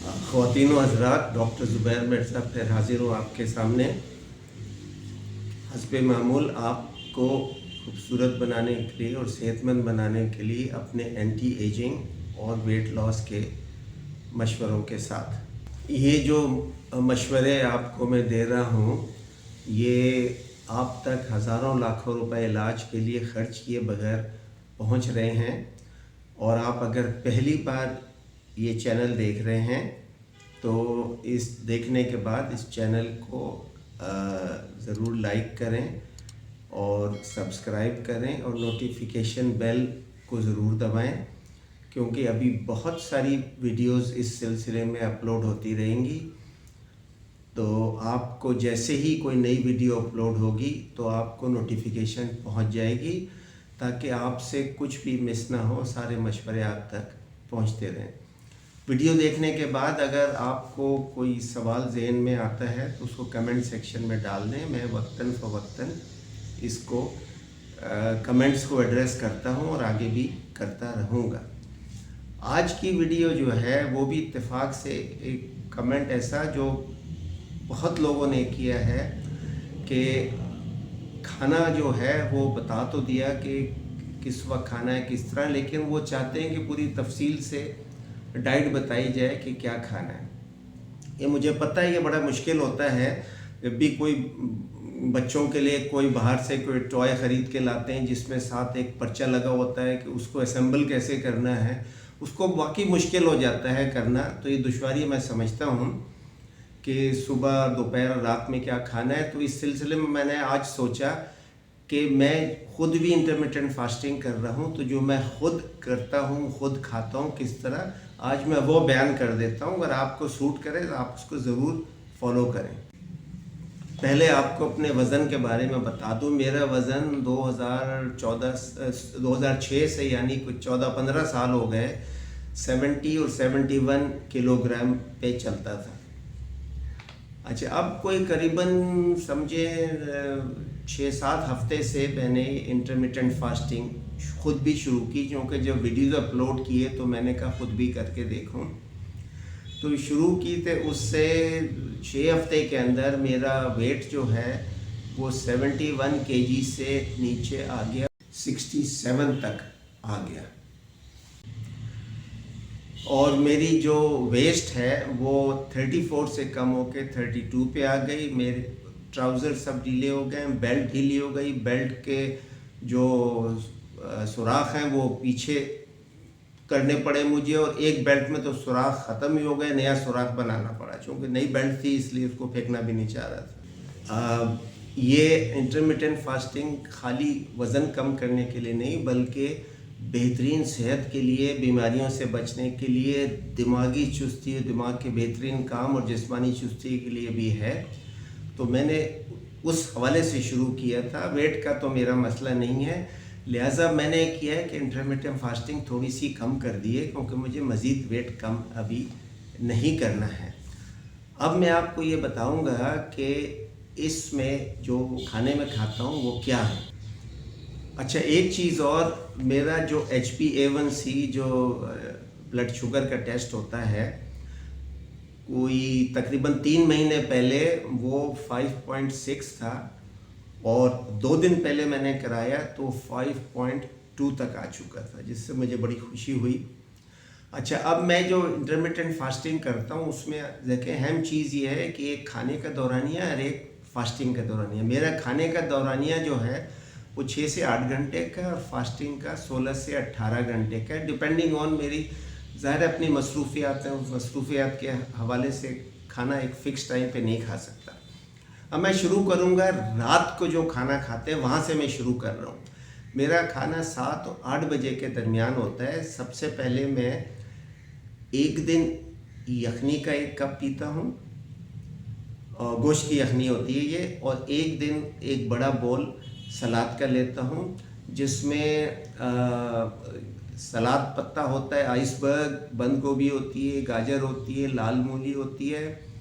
ख़वातीन व हज़रात, डॉक्टर ज़ुबैर मिर्ज़ा फिर हाज़िर हूँ आपके सामने। हस्बे मामूल आपको खूबसूरत बनाने के लिए और सेहतमंद बनाने के लिए अपने एंटी एजिंग और वेट लॉस के मशवरों के साथ, ये जो मशवरे आपको मैं दे रहा हूँ, ये आप तक हज़ारों लाखों रुपए इलाज के लिए ख़र्च किए बगैर पहुँच रहे हैं। और आप अगर पहली बार ये चैनल देख रहे हैं तो इस देखने के बाद इस चैनल को ज़रूर लाइक करें और सब्सक्राइब करें और नोटिफिकेशन बेल को ज़रूर दबाएं, क्योंकि अभी बहुत सारी वीडियोस इस सिलसिले में अपलोड होती रहेंगी। तो आपको जैसे ही कोई नई वीडियो अपलोड होगी तो आपको नोटिफिकेशन पहुंच जाएगी, ताकि आपसे कुछ भी मिस ना हो, सारे मशवरे आप तक पहुंचते रहें। वीडियो देखने के बाद अगर आपको कोई सवाल ज़हन में आता है तो उसको कमेंट सेक्शन में डाल दें। मैं वक्तन फ़वक्तन इसको कमेंट्स को एड्रेस करता हूं और आगे भी करता रहूँगा। आज की वीडियो जो है वो भी इत्तेफाक से एक कमेंट ऐसा जो बहुत लोगों ने किया है कि खाना जो है वो बता तो दिया कि किस वक्त खाना है, किस तरह, लेकिन वो चाहते हैं कि पूरी तफसील से डाइट बताई जाए कि क्या खाना है। ये मुझे पता है ये बड़ा मुश्किल होता है। जब भी कोई बच्चों के लिए कोई बाहर से कोई टॉय ख़रीद के लाते हैं जिसमें साथ एक पर्चा लगा होता है कि उसको असेंबल कैसे करना है, उसको वाकई मुश्किल हो जाता है करना। तो ये दुश्वारी मैं समझता हूँ कि सुबह दोपहर रात में क्या खाना है। तो इस सिलसिले में मैंने आज सोचा कि मैं ख़ुद भी इंटरमिटेंट फास्टिंग कर रहा हूँ, तो जो मैं ख़ुद करता हूँ, ख़ुद खाता हूँ किस तरह, आज मैं वो बयान कर देता हूँ। अगर आपको सूट करे तो आप उसको ज़रूर फॉलो करें। पहले आपको अपने वज़न के बारे में बता दूँ। मेरा वज़न 2006 से, यानी कुछ 14-15 साल हो गए, 70 और 71 किलोग्राम पे चलता था। अच्छा, अब कोई करीबन समझे 6-7 हफ्ते से मैंने इंटरमिटेंट फास्टिंग ख़ुद भी शुरू की, क्योंकि जब वीडियोज़ अपलोड किए तो मैंने कहा ख़ुद भी करके देखूं। तो शुरू की थे, उससे 6 हफ्ते के अंदर मेरा वेट जो है वो 71 केजी से नीचे आ गया, 67 तक आ गया। और मेरी जो वेस्ट है वो 34 से कम होकर 32 पे आ गई। मेरे ट्राउज़र सब ढीले हो गए, बेल्ट ढीली हो गई, बेल्ट के जो सुराख हैं वो पीछे करने पड़े मुझे, और एक बेल्ट में तो सुराख ख़त्म ही हो गए, नया सुराख बनाना पड़ा, क्योंकि नई बेल्ट थी इसलिए उसको फेंकना भी नहीं चाह रहा था। ये इंटरमिटेंट फास्टिंग खाली वज़न कम करने के लिए नहीं, बल्कि बेहतरीन सेहत के लिए, बीमारियों से बचने के लिए, दिमागी चुस्ती, दिमाग के बेहतरीन काम और जिस्मानी चुस्ती के लिए भी है। तो मैंने उस हवाले से शुरू किया था। वेट का तो मेरा मसला नहीं है, लिहाजा मैंने किया है कि इंटरमिटेंट फास्टिंग थोड़ी सी कम कर दी है, क्योंकि मुझे मज़ीद वेट कम अभी नहीं करना है। अब मैं आपको ये बताऊंगा कि इसमें जो खाने में खाता हूँ वो क्या है। अच्छा, एक चीज़ और, मेरा जो HbA1c जो ब्लड शुगर का टेस्ट होता है, कोई तकरीबन 3 महीने पहले वो 5.6 था, और 2 दिन पहले मैंने कराया तो 5.2 तक आ चुका था, जिससे मुझे बड़ी खुशी हुई। अच्छा, अब मैं जो इंटरमिटेंट फास्टिंग करता हूँ उसमें देखिए अहम चीज़ ये है कि एक खाने का दौरानिया और एक फास्टिंग का दौरानिया। मेरा खाने का दौरानिया जो है वो 6 से 8 घंटे का, और फास्टिंग का 16 से 18 घंटे का, डिपेंडिंग ऑन मेरी ज़ाहिर अपनी मसरूफियात है। उस मसरूफियात के हवाले से खाना एक फ़िक्स टाइम पे नहीं खा सकता। अब मैं शुरू करूँगा रात को जो खाना खाते हैं वहाँ से मैं शुरू कर रहा हूँ। मेरा खाना 7 और 8 बजे के दरमियान होता है। सबसे पहले मैं एक दिन यखनी का 1 कप पीता हूँ, और गोश्त की यखनी होती है ये, और एक दिन एक बड़ा बोल सलाद का लेता हूँ, जिसमें सलाद पत्ता होता है, आइसबर्ग, बंद गोभी होती है, गाजर होती है, लाल मूली होती है,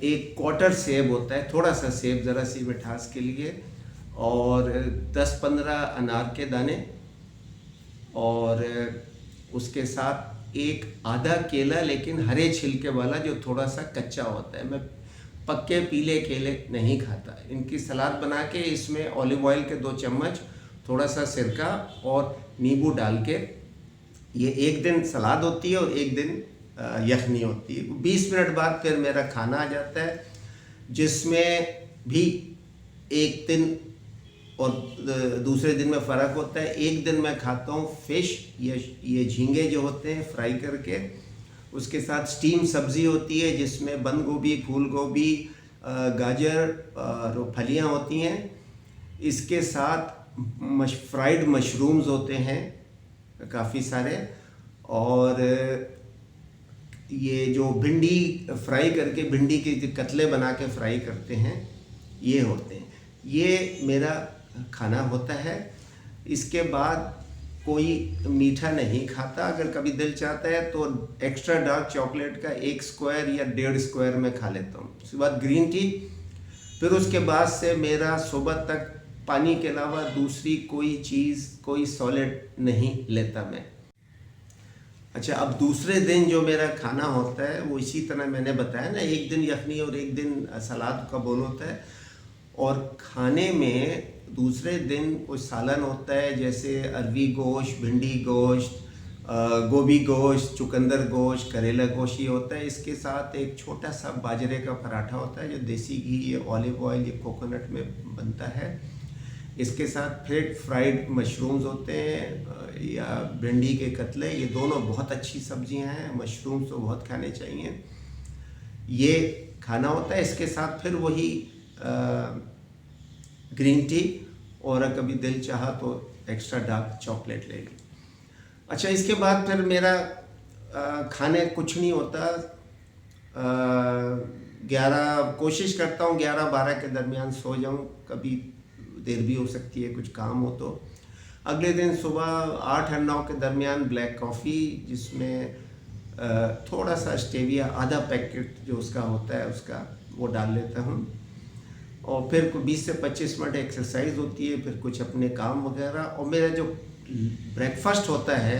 एक क्वार्टर सेब होता है, थोड़ा सा सेब ज़रा सी मिठास के लिए, और 10-15 अनार के दाने, और उसके साथ एक आधा केला लेकिन हरे छिलके वाला जो थोड़ा सा कच्चा होता है। मैं पक्के पीले केले नहीं खाता। इनकी सलाद बना के इसमें ऑलिव ऑयल के 2 चम्मच, थोड़ा सा सिरका और नींबू डाल के, ये एक दिन सलाद होती है और एक दिन यखनी होती है। 20 मिनट बाद फिर मेरा खाना आ जाता है, जिसमें भी एक दिन और दूसरे दिन में फ़र्क होता है। एक दिन मैं खाता हूँ फ़िश, ये झींगे जो होते हैं फ्राई करके, उसके साथ स्टीम सब्ज़ी होती है जिसमें बंद गोभी, फूल गोभी, गाजर और फलियाँ होती हैं। इसके साथ फ्राइड मशरूम्स होते हैं काफ़ी सारे, और ये जो भिंडी फ्राई करके, भिंडी के कतले बना के फ्राई करते हैं, ये होते हैं। ये मेरा खाना होता है। इसके बाद कोई मीठा नहीं खाता। अगर कभी दिल चाहता है तो एक्स्ट्रा डार्क चॉकलेट का 1 स्क्वायर या 1.5 स्क्वायर में खा लेता हूँ। उसके बाद ग्रीन टी। फिर उसके बाद से मेरा सुबह तक पानी के अलावा दूसरी कोई चीज़, कोई सॉलिड नहीं लेता मैं। अच्छा, अब दूसरे दिन जो मेरा खाना होता है वो इसी तरह मैंने बताया ना, एक दिन यखनी और एक दिन सलाद का बोल होता है। और खाने में दूसरे दिन कोई सालन होता है, जैसे अरवी गोश्त, भिंडी गोश्त, गोभी गोश्त, चुकंदर गोश्त, करेला गोश्त, ये होता है। इसके साथ एक छोटा सा बाजरे का पराठा होता है जो देसी घी, ये ऑलिव ऑयल, ये कोकोनट में बनता है। इसके साथ फिर फ्राइड मशरूम्स होते हैं या भिंडी के कतले, ये दोनों बहुत अच्छी सब्जियां हैं। मशरूम्स तो बहुत खाने चाहिए। ये खाना होता है। इसके साथ फिर वही ग्रीन टी, और कभी दिल चाहा तो एक्स्ट्रा डार्क चॉकलेट ले ली। अच्छा, इसके बाद फिर मेरा खाने कुछ नहीं होता। 11 कोशिश करता हूँ 11-12 के दरमियान सो जाऊँ, कभी देर भी हो सकती है कुछ काम हो तो। अगले दिन सुबह 8 और 9 के दरमियान ब्लैक कॉफ़ी, जिसमें थोड़ा सा स्टेविया, आधा पैकेट जो उसका होता है उसका, वो डाल लेता हूँ। और फिर 20 से 25 मिनट एक्सरसाइज होती है, फिर कुछ अपने काम वगैरह। और मेरा जो ब्रेकफास्ट होता है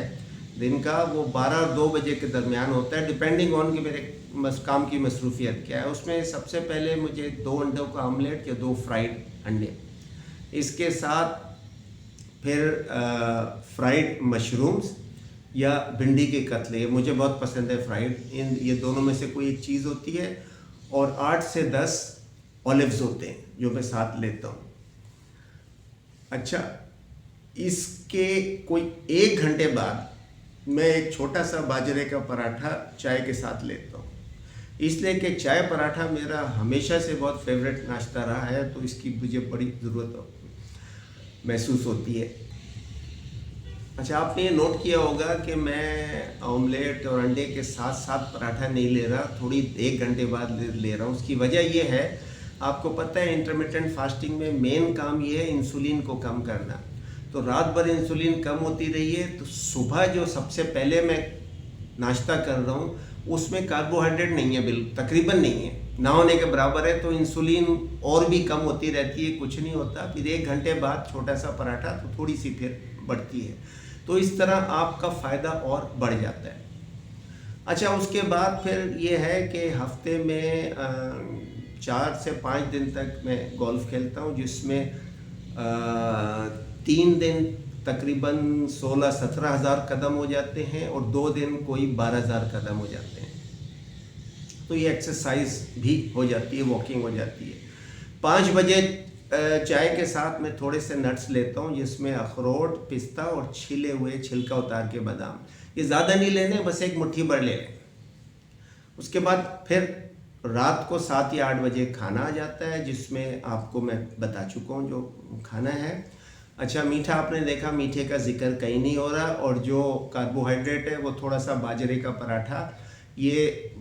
दिन का, वो 12 और 2 बजे के दरमियान होता है, डिपेंडिंग ऑन कि मेरे काम की मसरूफियत क्या है। उसमें सबसे पहले मुझे 2 अंडों का आमलेट या 2 फ्राइड अंडे, इसके साथ फिर फ्राइड मशरूम्स या भिंडी के कतले, मुझे बहुत पसंद है फ्राइड। ये दोनों में से कोई एक चीज़ होती है। और 8 से 10 ऑलिव्स होते हैं जो मैं साथ लेता हूँ। अच्छा, इसके कोई 1 घंटे बाद मैं एक छोटा सा बाजरे का पराठा चाय के साथ लेता हूँ, इसलिए कि चाय पराठा मेरा हमेशा से बहुत फेवरेट नाश्ता रहा है, तो इसकी मुझे बड़ी ज़रूरत महसूस होती है। अच्छा, आपने ये नोट किया होगा कि मैं ऑमलेट और अंडे के साथ साथ पराठा नहीं ले रहा, थोड़ी 1 घंटे बाद ले रहा हूँ। उसकी वजह ये है, आपको पता है इंटरमिटेंट फास्टिंग में मेन काम ये है इंसुलिन को कम करना। तो रात भर इंसुलिन कम होती रही है, तो सुबह जो सबसे पहले मैं नाश्ता कर रहा हूँ उसमें कार्बोहाइड्रेट नहीं है, बिल्कुल तकरीबन नहीं है, ना होने के बराबर है। तो इंसुलिन और भी कम होती रहती है, कुछ नहीं होता। फिर 1 घंटे बाद छोटा सा पराठा, तो थोड़ी सी फिर बढ़ती है। तो इस तरह आपका फ़ायदा और बढ़ जाता है। अच्छा, उसके बाद फिर ये है कि हफ्ते में 4 से 5 दिन तक मैं गोल्फ़ खेलता हूँ, जिसमें 3 दिन तकरीबन 16-17 हज़ार कदम हो जाते हैं और 2 दिन कोई 12,000 कदम हो जाते हैं। तो ये एक्सरसाइज भी हो जाती है, वॉकिंग हो जाती है। 5 बजे चाय के साथ मैं थोड़े से नट्स लेता हूँ, जिसमें अखरोट, पिस्ता और छिले हुए छिलका उतार के बादाम। ये ज़्यादा नहीं लेने, बस 1 मुट्ठी भर ले लें। उसके बाद फिर रात को 7 या 8 बजे खाना आ जाता है, जिसमें आपको मैं बता चुका हूँ जो खाना है। अच्छा, मीठा आपने देखा, मीठे का जिक्र कहीं नहीं हो रहा। और जो कार्बोहाइड्रेट है वो थोड़ा सा बाजरे का पराठा। ये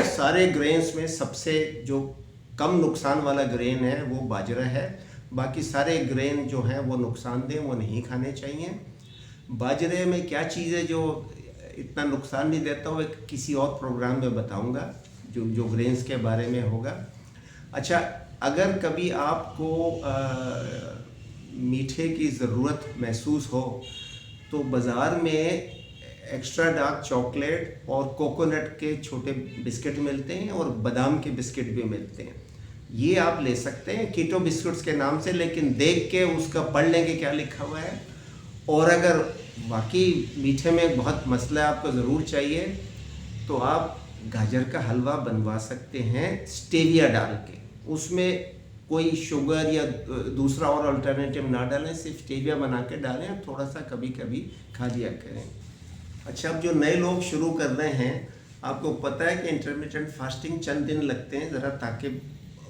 सारे ग्रेन्स में सबसे जो कम नुकसान वाला ग्रेन है वो बाजरा है। बाकी सारे ग्रेन जो हैं वो नुकसानदेह, वो नहीं खाने चाहिए। बाजरे में क्या चीज़ है जो इतना नुकसान नहीं देता, वो किसी और प्रोग्राम में बताऊंगा जो ग्रेन्स के बारे में होगा। अच्छा, अगर कभी आपको मीठे की ज़रूरत महसूस हो तो बाज़ार में एक्स्ट्रा डार्क चॉकलेट और कोकोनट के छोटे बिस्किट मिलते हैं और बादाम के बिस्किट भी मिलते हैं। ये आप ले सकते हैं कीटो बिस्कुट्स के नाम से, लेकिन देख के उसका पढ़ लेंगे क्या लिखा हुआ है। और अगर वाकई मीठे में बहुत मसला है, आपको ज़रूर चाहिए, तो आप गाजर का हलवा बनवा सकते हैं स्टेविया डाल के। उसमें कोई शुगर या दूसरा और अल्टरनेटिव ना डालें, सिर्फ स्टेविया बना के डालें और थोड़ा सा कभी कभी खा लिया करें। अच्छा, अब जो नए लोग शुरू कर रहे हैं, आपको पता है कि इंटरमिटेंट फास्टिंग चंद दिन लगते हैं ज़रा ताकि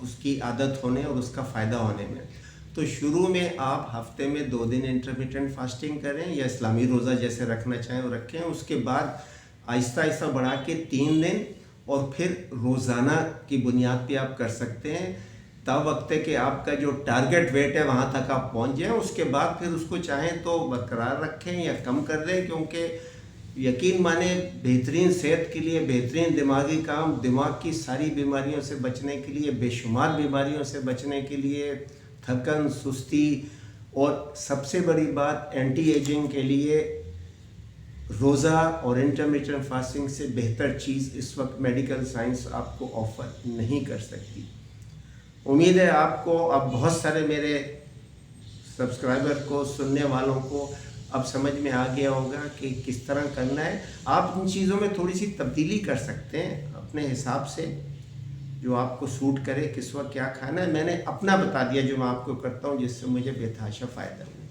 उसकी आदत होने और उसका फ़ायदा होने में। तो शुरू में आप हफ्ते में 2 दिन इंटरमिटेंट फास्टिंग करें या इस्लामी रोज़ा जैसे रखना चाहें वो रखें। उसके बाद आहिस्ता आहिस्ता बढ़ा के 3 दिन और फिर रोज़ाना की बुनियाद पे आप कर सकते हैं। तब वक्त है कि आपका जो टारगेट वेट है वहाँ तक आप पहुँच जाएँ। उसके बाद फिर उसको चाहें तो बरकरार रखें या कम कर दें, क्योंकि यकीन माने बेहतरीन सेहत के लिए, बेहतरीन दिमागी काम, दिमाग की सारी बीमारियों से बचने के लिए, बेशुमार बीमारियों से बचने के लिए, थकन, सुस्ती और सबसे बड़ी बात एंटी एजिंग के लिए रोज़ा और इंटरमिटेंट फास्टिंग से बेहतर चीज़ इस वक्त मेडिकल साइंस आपको ऑफ़र नहीं कर सकती। उम्मीद है आपको अब बहुत सारे मेरे सब्सक्राइबर को, सुनने वालों को अब समझ में आ गया होगा कि किस तरह करना है। आप इन चीज़ों में थोड़ी सी तब्दीली कर सकते हैं अपने हिसाब से, जो आपको सूट करे, किस वक्त क्या खाना है। मैंने अपना बता दिया जो मैं आपको करता हूँ, जिससे मुझे बेतहाशा फ़ायदा है।